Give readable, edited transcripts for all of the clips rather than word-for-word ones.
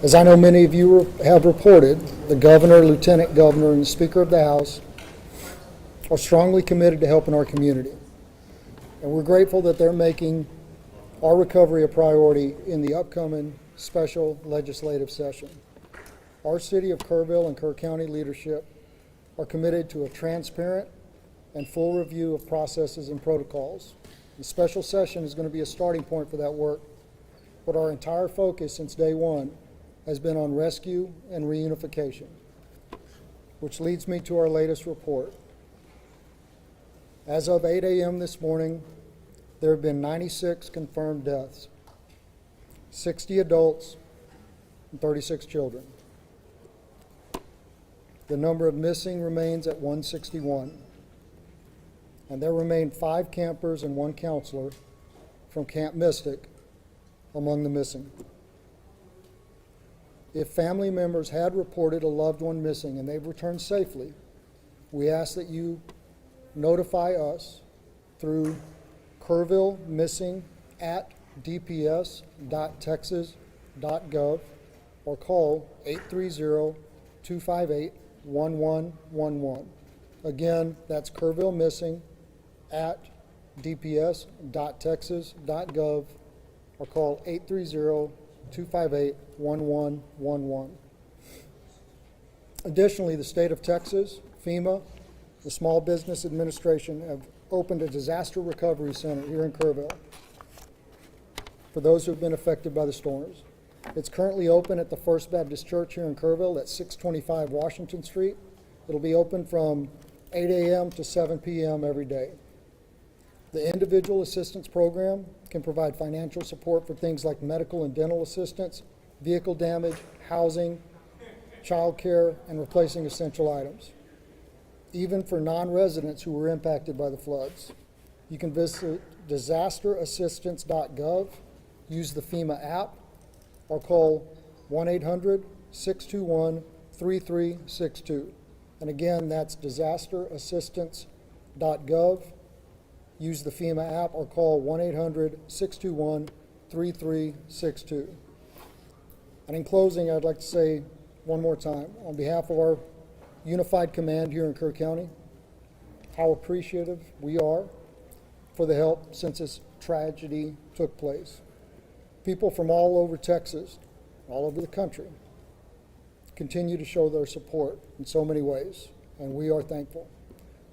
As I know many of you have reported, the governor, lieutenant governor, and the Speaker of the House are strongly committed to helping our community. And we're grateful that they're making our recovery a priority in the upcoming special legislative session. Our city of Kerrville and Kerr County leadership are committed to a transparent and full review of processes and protocols. The special session is going to be a starting point for that work, but our entire focus since day one has been on rescue and reunification, which leads me to our latest report. As of 8 a.m. this morning, there have been 96 confirmed deaths, 60 adults and 36 children. The number of missing remains at 161, and there remain 5 campers and 1 counselor from Camp Mystic among the missing. If family members had reported a loved one missing and they've returned safely, we ask that you notify us through kerrvillemissing@dps.texas.gov or call 830-258-1111. Again, that's kerrvillemissing@dps.texas.gov or call 830-258-1111. Additionally, the state of Texas, FEMA, the Small Business Administration have opened a disaster recovery center here in Kerrville for those who have been affected by the storms. It's currently open at the First Baptist Church here in Kerrville at 625 Washington Street. It'll be open from 8 a.m. to 7 p.m. every day. The Individual Assistance Program can provide financial support for things like medical and dental assistance, vehicle damage, housing, child care, and replacing essential items, even for non-residents who were impacted by the floods. You can visit disasterassistance.gov, use the FEMA app, or call 1-800-621-3362. And again, that's disasterassistance.gov, use the FEMA app, or call 1-800-621-3362. And in closing, I'd like to say one more time, on behalf of our Unified Command here in Kerr County, how appreciative we are for the help since this tragedy took place. People from all over Texas, all over the country, continue to show their support in so many ways, and we are thankful.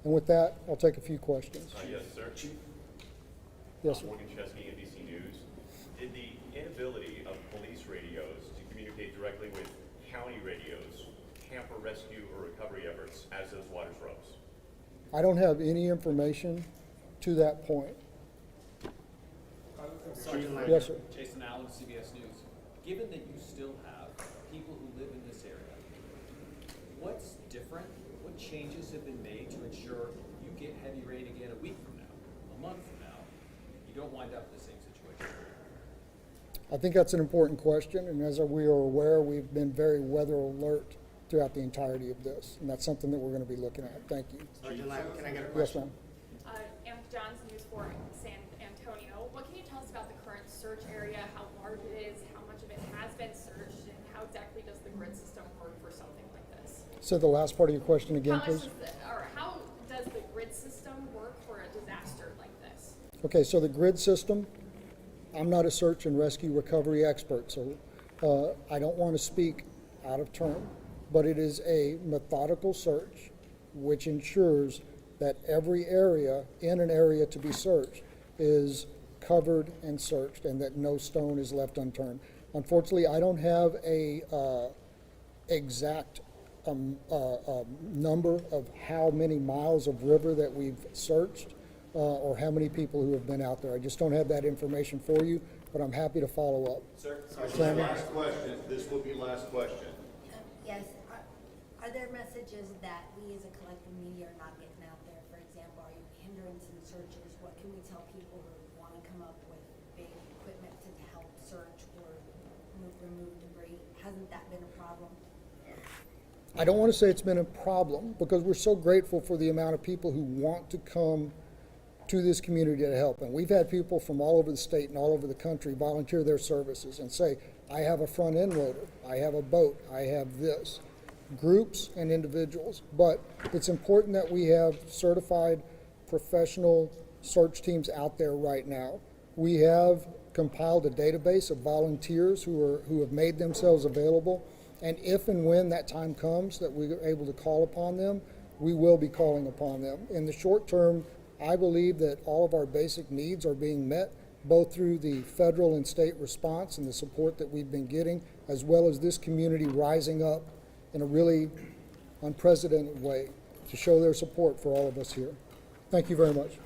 And with that, I'll take a few questions. Yes, sir. Yes, sir. Morgan Chesky, NBC News. Did the inability of police radios to communicate directly with county radios hamper rescue or recovery efforts as those waters rose? I don't have any information to that point. Sergeant Lang. Yes, sir. Jason Allen, CBS News. Given that you still have people who live in this area, what's different? What changes have been made to ensure you get heavy rain again a week from now, a month from now, you don't wind up in the same situation? I think that's an important question, and as we are aware, we've been very weather alert throughout the entirety of this, and that's something that we're going to be looking at. Thank you. Sergeant Lang, can I get a Yes, question? ma'am. Amp Johns, News 4 San Antonio. What can you tell us about the current search area, how large it is, how much of it has been searched, and how exactly does the grid system work for something like this? So the last part of your question again, How much please. how does the grid system work for a disaster like this? Okay, so the grid system, I'm not a search and rescue recovery expert, so I don't want to speak out of turn, but it is a methodical search which ensures that every area in an area to be searched is covered and searched and that no stone is left unturned. Unfortunately, I don't have a exact number of how many miles of river that we've searched or how many people who have been out there. I just don't have that information for you, but I'm happy to follow up. Sir, Last question. This will be last question. Yes, are there messages that we as a collective media are not getting out there? For example, are you hindering some searches? What can we tell people who want to come up with big equipment to help search or remove debris? Hasn't that been a problem? I don't want to say it's been a problem because we're so grateful for the amount of people who want to come to this community to help. And we've had people from all over the state and all over the country volunteer their services and say, I have a front end loader, I have a boat, I have this. Groups and individuals. But it's important that we have certified professional search teams out there right now. We have compiled a database of volunteers who have made themselves available. And if and when that time comes that we are able to call upon them, we will be calling upon them. In the short term, I believe that all of our basic needs are being met, both through the federal and state response and the support that we've been getting, as well as this community rising up in a really unprecedented way to show their support for all of us here. Thank you very much.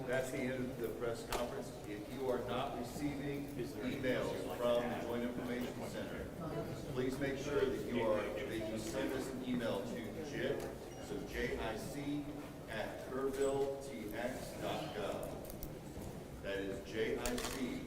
That's the end of the press conference. If you are not receiving emails from the Joint Information Center, please make sure that you send us an email to JIC, so JIC@kerrville.tx.gov. That is JIC